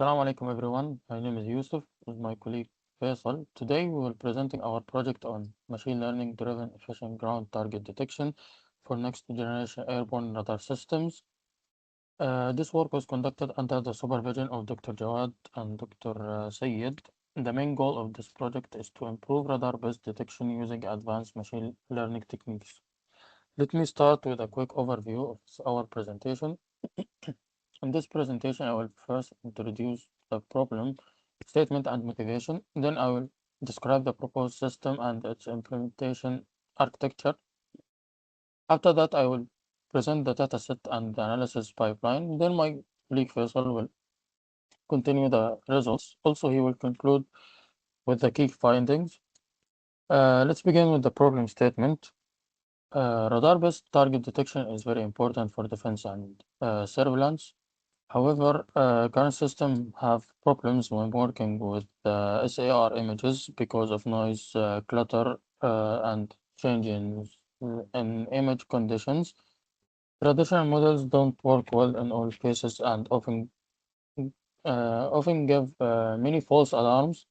Assalamu alaikum everyone. My name is Yusuf with my colleague Faisal. Today we will presenting our project on machine learning driven efficient ground target detection for next generation airborne radar systems. This work was conducted under the supervision of Dr. Jawad and Dr. Sayed. The main goal of this project is to improve radar-based detection using advanced machine learning techniques. Let me start with a quick overview of our presentation. In this presentation, I will first introduce the problem statement and motivation. Then I will describe the proposed system and its implementation architecture. After that, I will present the dataset and the analysis pipeline. Then my colleague Faisal will continue the results. Also, he will conclude with the key findings. Let's begin with the problem statement. Radar-based target detection is very important for defense and surveillance. However, current systems have problems when working with SAR images because of noise, clutter, and changes in image conditions. Traditional models don't work well in all cases and often give many false alarms.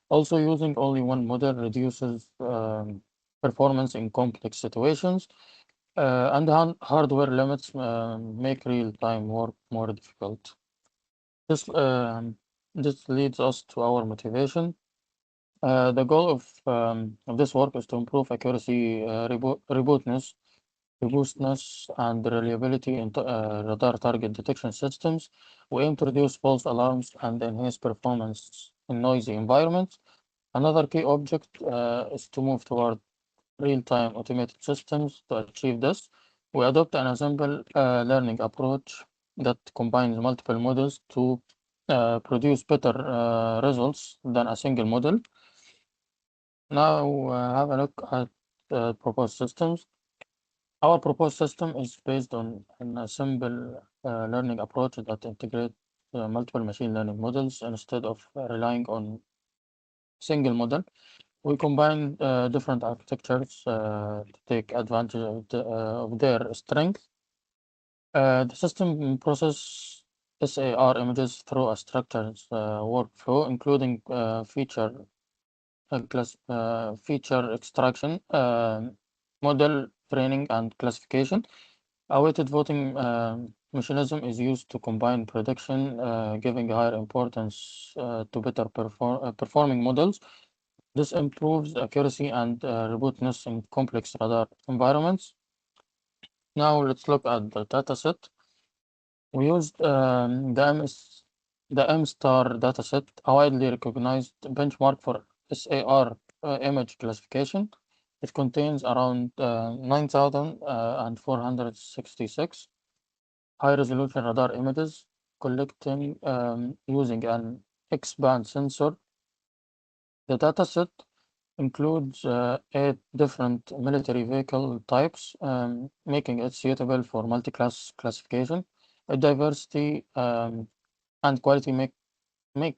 Also, using only one model reduces performance in complex situations, and hardware limits make real-time work more difficult. This this leads us to our motivation. The goal of this work is to improve accuracy, robustness, and reliability in radar target detection systems. We aim to reduce false alarms and enhance performance in noisy environments. Another key object is to move toward real-time automated systems. To achieve this, we adopt an ensemble learning approach that combines multiple models to produce better results than a single model. Now, have a look at proposed systems. Our proposed system is based on an ensemble learning approach that integrates multiple machine learning models instead of relying on single model. We combine different architectures to take advantage of their strength. The system process SAR images through a structured workflow, including feature extraction, model training, and classification. A weighted voting mechanism is used to combine prediction, giving higher importance to better performing models. This improves accuracy and robustness in complex radar environments. Now let's look at the dataset. We used the M-STAR dataset, a widely recognized benchmark for SAR image classification. It contains around 9,466 high-resolution radar images collecting using an X-band sensor. The dataset includes 8 different military vehicle types, making it suitable for multi-class classification. Diversity and quality make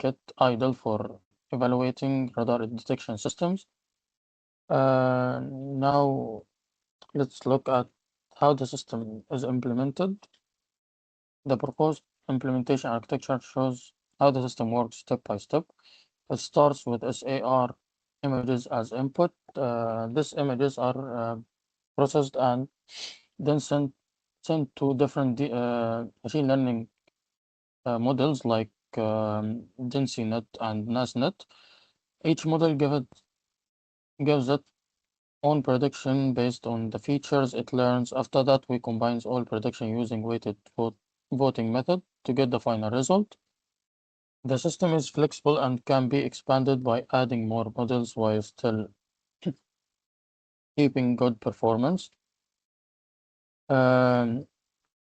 it ideal for evaluating radar detection systems. Now let's look at how the system is implemented. The proposed implementation architecture shows how the system works step by step. It starts with SAR images as input. These images are processed and then sent to different machine learning models like DensiNet and NASNet. Each model gives it own prediction based on the features it learns. After that, we combine all prediction using weighted voting method to get the final result. The system is flexible and can be expanded by adding more models while still keeping good performance. Um,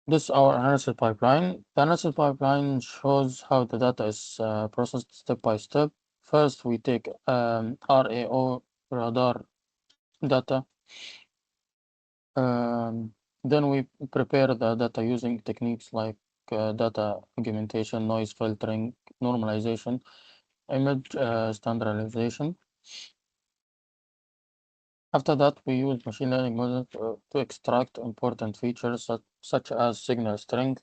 this is our analysis pipeline. The analysis pipeline shows how the data is processed step by step. First, we take RAO radar data. Then we prepare the data using techniques like data augmentation, noise filtering, normalization, image standardization. After that, we use machine learning models to extract important features such as signal strength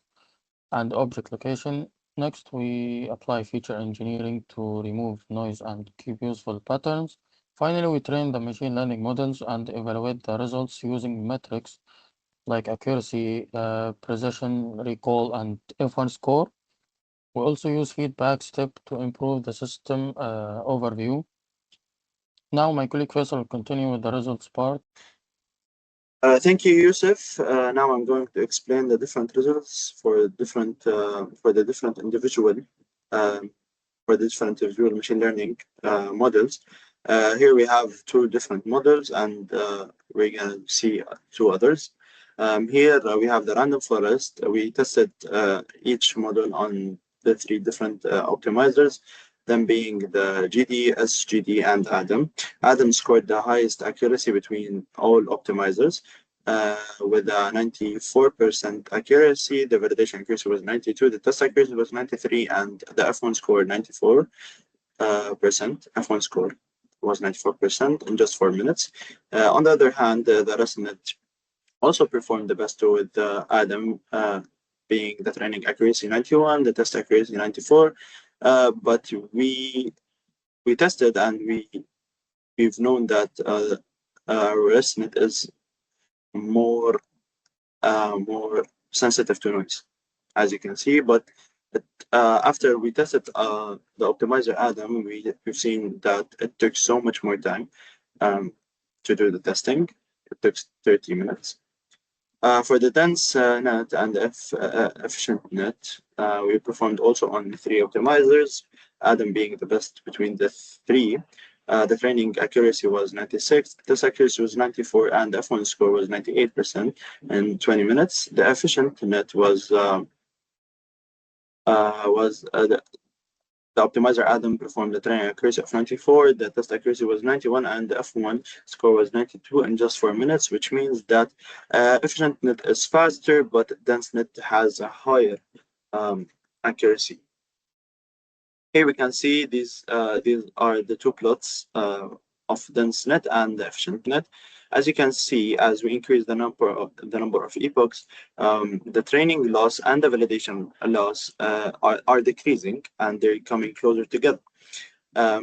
and object location. Next, we apply feature engineering to remove noise and keep useful patterns. Finally, we train the machine learning models and evaluate the results using metrics like accuracy, precision, recall, and F1 score. We also use feedback step to improve the system overview. Now, my colleague Faisal will continue with the results part. Thank you, Yusuf. Now I'm going to explain the different results for the different individual um, machine learning models. Here we have two different models, and we're gonna see two others. Here we have the random forest. We tested each model on the three different optimizers, them being the GD, SGD, and Adam. Adam scored the highest accuracy between all optimizers. With a 94% accuracy, the validation accuracy was 92, the test accuracy was 93, and the F1 score 94%. F1 score was 94% in just 4 minutes. On the other hand, the ResNet also performed the best with Adam being the training accuracy 91, the test accuracy 94. But we tested and we've known that ResNet is more more sensitive to noise, as you can see. But after we tested the optimizer Adam, we've seen that it took so much more time to do the testing. It took 30 minutes. For the dense net and efficient net, we performed also on three optimizers, Adam being the best between the three. The training accuracy was 96, test accuracy was 94, and the F1 score was 98% in 20 minutes. The efficient net was the optimizer Adam performed the training accuracy of 94, the test accuracy was 91, and the F1 score was 92 in just 4 minutes, which means that EfficientNet is faster, but DenseNet has a higher accuracy. Here we can see these are the two plots of DenseNet and the EfficientNet. As you can see, as we increase the number of epochs, the training loss and the validation loss are decreasing, and they're coming closer together. As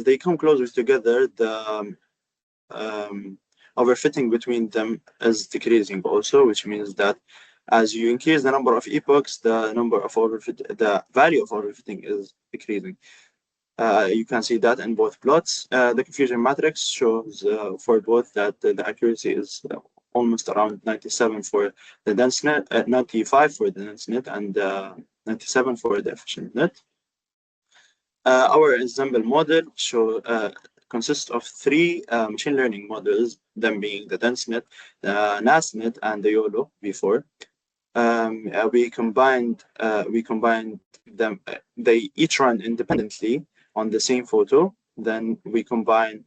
they come closer together, the overfitting between them is decreasing also, which means that as you increase the number of epochs, the value of overfitting is decreasing. You can see that in both plots. The confusion matrix shows for both that the accuracy is almost around 97 for the DenseNet, 95 for the DenseNet, and 97 for the EfficientNet. Our ensemble model consists of three machine learning models, them being the DenseNet, the NASNet, and the YOLO V4. We combined them. They each run independently on the same photo. Then we combine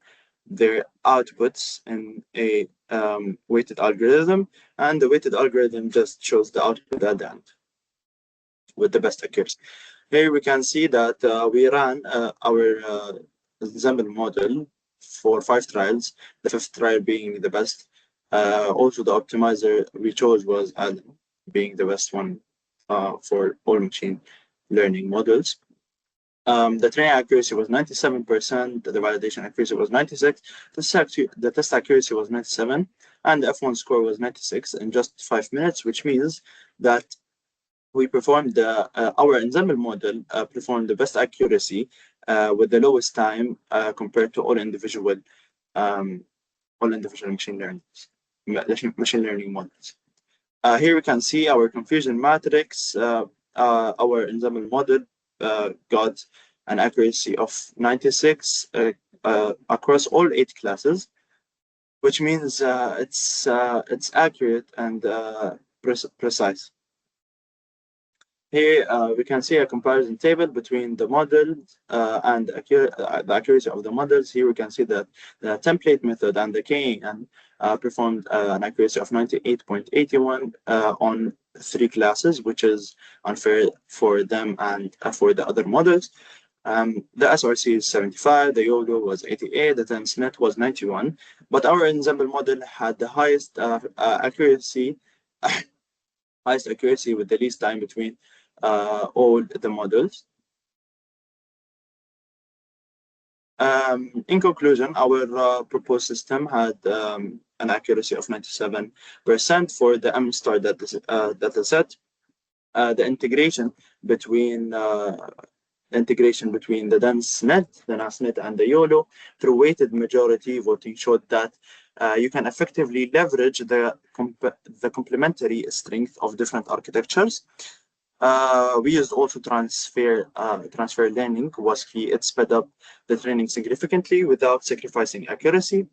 their outputs in a weighted algorithm, and the weighted algorithm just shows the output at the end with the best accuracy. Here we can see that we ran our ensemble model for 5 trials, the 5th trial being the best. Also, the optimizer we chose was Adam, being the best one for all machine learning models. The training accuracy was 97%, the validation accuracy was 96, the test accuracy was 97, and the F1 score was 96 in just 5 minutes, which means that we performed our ensemble model performed the best accuracy with the lowest time compared to all individual machine learning models. Here we can see our confusion matrix. Our ensemble model got an accuracy of 96 across all 8 classes, which means it's accurate and precise. Here we can see a comparison table between the models and the accuracy of the models. Here we can see that the template method and the KNN performed an accuracy of 98.81 on 3 classes, which is unfair for them and for the other models. The SRC is 75, the YOLO was 88, the DenseNet was 91, but our ensemble model had the highest accuracy with the least time between all the models. In conclusion, our proposed system had an accuracy of 97% for the MSTAR data set. The integration between the DenseNet, the NASNet, and the YOLO through weighted majority voting showed that you can effectively leverage the complementary strength of different architectures. We used also transfer learning was key. It sped up the training significantly without sacrificing accuracy.